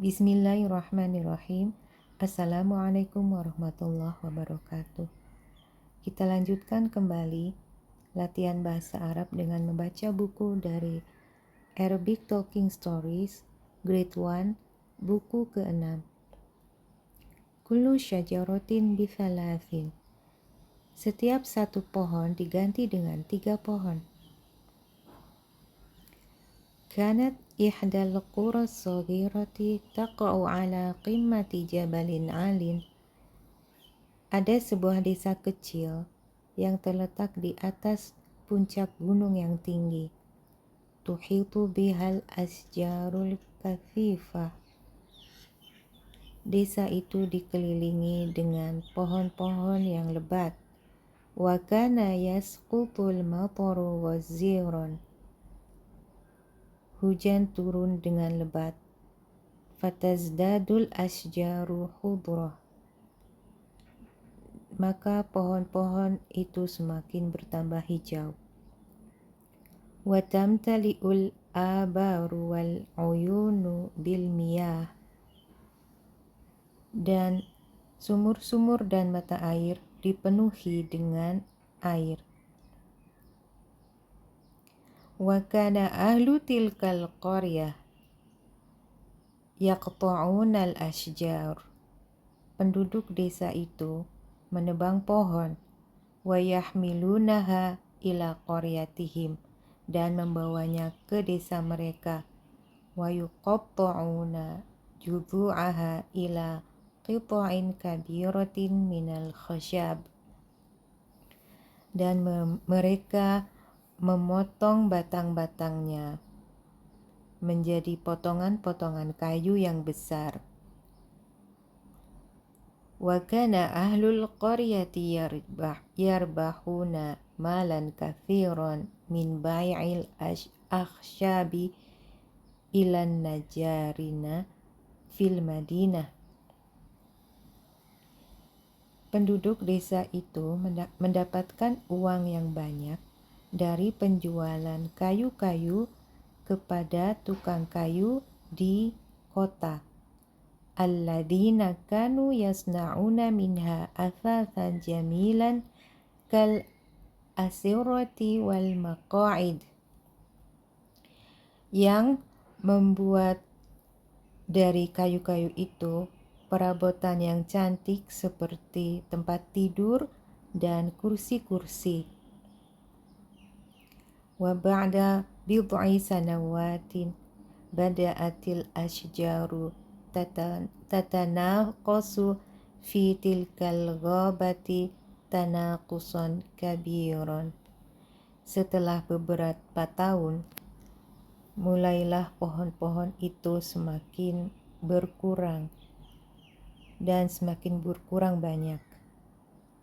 Bismillahirrahmanirrahim. Assalamualaikum warahmatullahi wabarakatuh. Kita lanjutkan kembali latihan bahasa Arab dengan membaca buku dari Arabic Talking Stories Grade 1, buku ke-6. Kullu syajaratin bithalathin. Setiap satu pohon diganti dengan 3 pohon. كانت إحدى القرى الصغيرة تقع على قمة جبل عال. Ada sebuah desa kecil yang terletak di atas puncak gunung yang tinggi. Tuhitu bihal asjarul kathifah. Desa itu dikelilingi dengan pohon-pohon yang lebat. Wa kana yasqutul mataru waziran. Hujan turun dengan lebat. Fatazdadul asjaru khudrah. Maka pohon-pohon itu semakin bertambah hijau. Wa tamtali'ul abaru wal uyunu bil miyah. Dan sumur-sumur dan mata air dipenuhi dengan air. Wa kana ahlu tilkal qaryah yaqta'unal asjar. Penduduk desa itu menebang pohon. Wa yahmilunaha ila qaryatihim. Dan membawanya ke desa mereka. Wa yuqatta'una judhu'aha ila qita'in kabiratin minal khashab. Dan mereka memotong batang-batangnya menjadi potongan-potongan kayu yang besar. Wa kana ahlul qaryati yarbahuna malan kathiran min bai'il akhshabi ilan najarina fil madinah. Penduduk desa itu mendapatkan uang yang banyak dari penjualan kayu-kayu kepada tukang kayu di kota. Alladzina kanu yasna'una minha athathan jamilan kal asirati wal maqa'id. Yang membuat dari kayu-kayu itu perabotan yang cantik seperti tempat tidur dan kursi-kursi. Wa ba'da bid'i sanawatin bada'atil asjaru tatanaqasu fi tilkal ghabati tanaqusan kabiran. Setelah beberapa tahun, mulailah pohon-pohon itu semakin berkurang dan semakin berkurang banyak.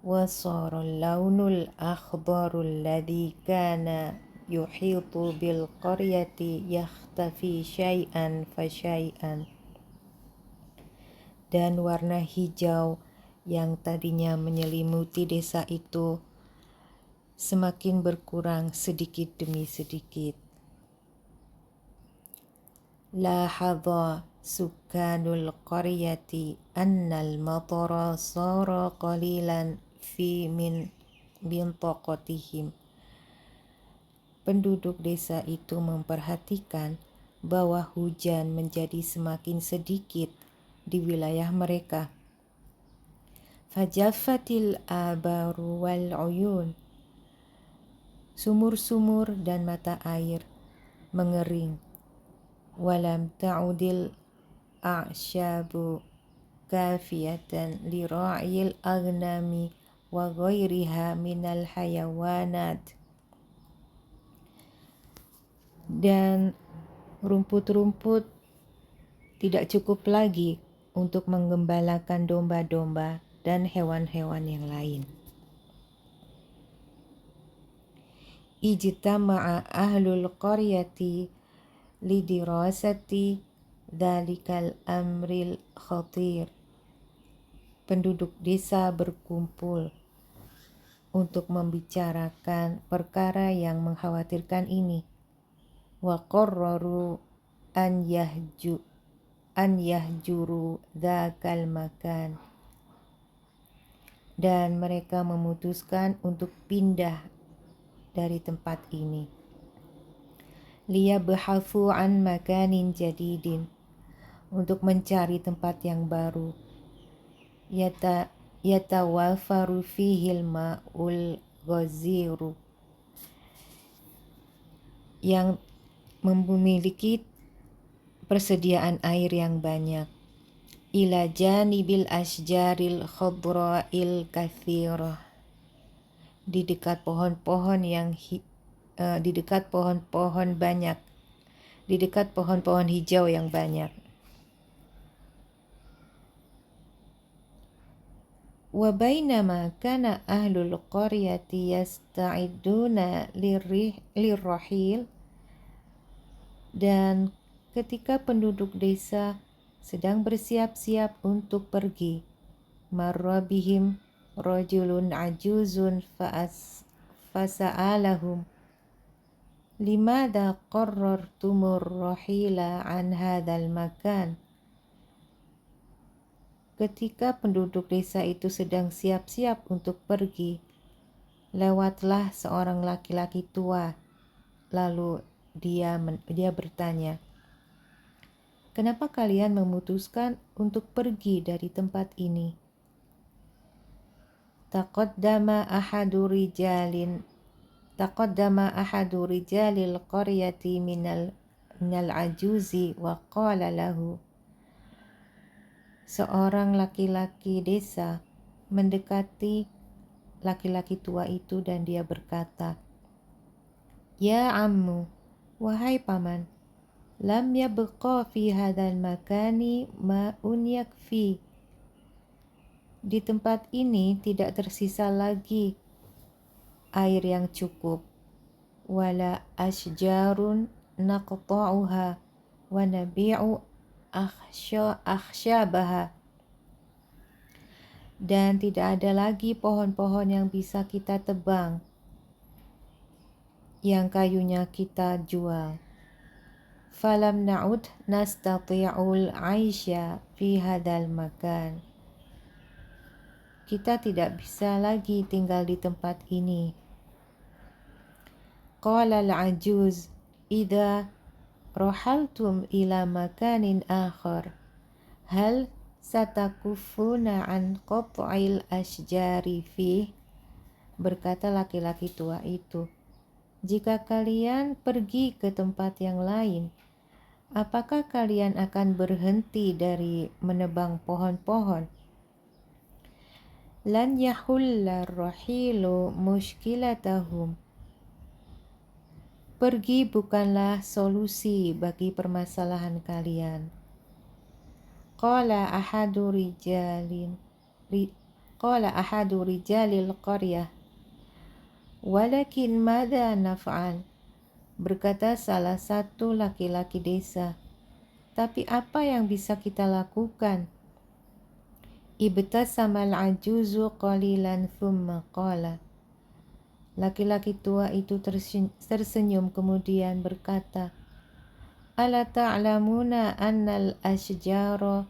Wa saral launul akhdarul ladzi kana yuhitu bil qaryati yakhtafi syai'an fa syai'an. Dan warna hijau yang tadinya menyelimuti desa itu semakin berkurang sedikit demi sedikit. Lahadha sukanul qaryati annal matara sara qalilan fi min bintaqatihim. Penduduk desa itu memperhatikan bahwa hujan menjadi semakin sedikit di wilayah mereka. Fajaffatil abaru wal uyun. Sumur-sumur dan mata air mengering. Walam ta'udil a'syabu kafiyatan li ra'il aghnami wa ghairiha minal hayawanat. Dan rumput-rumput tidak cukup lagi untuk menggembalakan domba-domba dan hewan-hewan yang lain. Ijtama'a ahlul qaryati lidirasati dhalikal amril khatir. Penduduk desa berkumpul untuk membicarakan perkara yang mengkhawatirkan ini. Wa qarraru an an yahjuru dzakal makan, dan mereka memutuskan untuk pindah dari tempat ini. Liyabhathu an makanin jadidin, untuk mencari tempat yang baru. Yatawafaru fihil ma'ul ghaziru, yang memiliki persediaan air yang banyak. Ila janibil asjaril khadra'il kathirah, di dekat pohon-pohon hijau yang banyak. Wa bainama kana ahlul qaryati yasta'iduna lirrahil, dan ketika penduduk desa sedang bersiap-siap untuk pergi, marra bihim rajulun ajuzun fasa'alahum limadha qarrartumur rahila an hadzal makan. Ketika penduduk desa itu sedang siap-siap untuk pergi, lewatlah seorang laki-laki tua. Lalu dia bertanya, "Kenapa kalian memutuskan untuk pergi dari tempat ini?" Taqaddama ahadu rijalil qaryati minal ajuzi wa qala lahu, seorang laki-laki desa mendekati laki-laki tua itu dan dia berkata, "Ya ammu, wahai paman, lam yabqa fi hadzal makani ma'un yakfi." Di tempat ini tidak tersisa lagi air yang cukup. Wala asjarun naqta'uha wa nabi'u akhsyabaha, dan tidak ada lagi pohon-pohon yang bisa kita tebang, yang kayunya kita jual. Falam na'ud nastati'ul aisha fi hadzal makan. Kita tidak bisa lagi tinggal di tempat ini. Qala al-ajuz, idza rahaltum ila makanin akhar, hal satakufuna an qat'il asjari fih. Berkata laki-laki tua itu, "Jika kalian pergi ke tempat yang lain, apakah kalian akan berhenti dari menebang pohon-pohon?" Lan yahulla rahilu mushkilatahum. Pergi bukanlah solusi bagi permasalahan kalian. Qala ahadu rijalil qaryah, walakin madza naf'al. Berkata salah satu laki-laki desa, "Tapi apa yang bisa kita lakukan?" Ibtasamal ajuzu qalilan thumma qala. Laki-laki tua itu tersenyum kemudian berkata, "Ala ta'lamuna annal asjara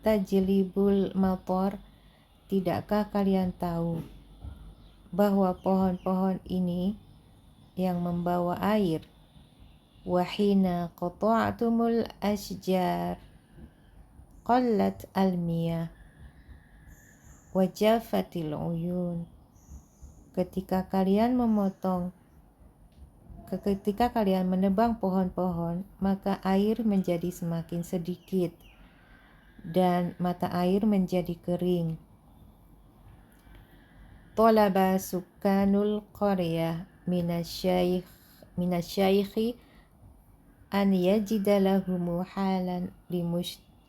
tajlibul matar?" Tidakkah kalian tahu bahwa pohon-pohon ini yang membawa air? Wahina qata'tumul asjar qallat al-miyah wajafatil uyun. Ketika kalian menebang pohon-pohon, maka air menjadi semakin sedikit dan mata air menjadi kering. Talaba sukkanul qaryah minasyaikhi an yajida lahum halan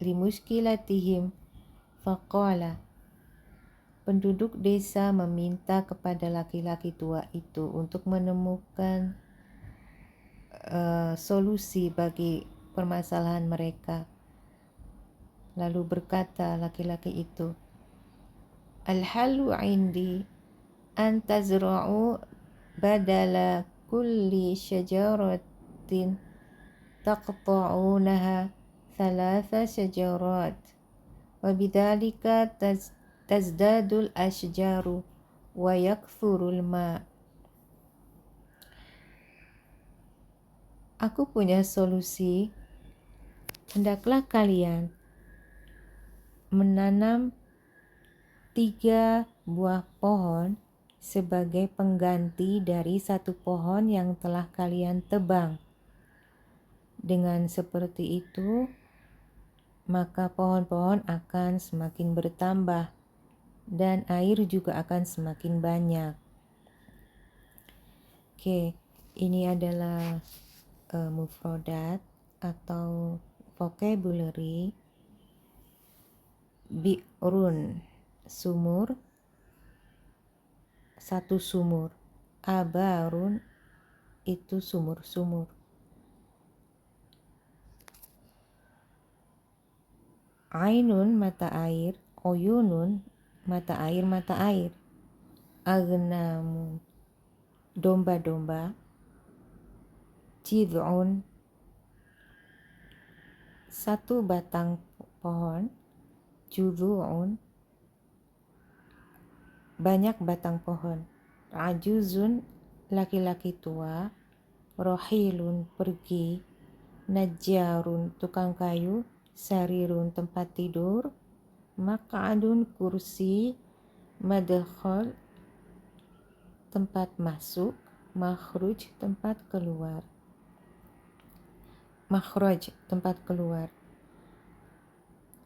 limushkilatihim faqala. Penduduk desa meminta kepada laki-laki tua itu untuk menemukan solusi bagi permasalahan mereka. Lalu berkata laki-laki itu, "Al-halu indi an tazra'u badala kulli syajaratin taqta'unaha thalatha syajarat wa bidzalika tazdadul ashjaru wa yakthurul ma'. Aku punya solusi. Hendaklah kalian menanam 3 buah pohon sebagai pengganti dari 1 pohon yang telah kalian tebang. Dengan seperti itu, maka pohon-pohon akan semakin bertambah dan air juga akan semakin banyak. Oke, ini adalah mufrodat atau vocabulary. Bi'run, sumur, 1 sumur. Abarun, itu sumur-sumur. Ainun, mata air. Uyunun, mata air. Agnamun, domba-domba. Jid'un, 1 batang pohon. Judhu'un, banyak batang pohon. Ajuzun, laki-laki tua. Rohilun, pergi. Najjarun, tukang kayu. Sarirun, tempat tidur. Maq'adun, kursi. Madkhal, tempat masuk. Makhruj, tempat keluar. Makhraj, tempat keluar.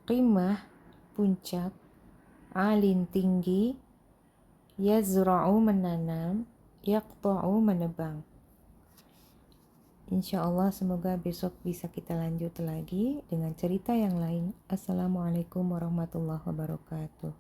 Qimah, puncak. Alin, tinggi. Yazra'u, menanam. Yaqta'u, menebang. Insyaallah semoga besok bisa kita lanjut lagi dengan cerita yang lain. Assalamualaikum warahmatullahi wabarakatuh.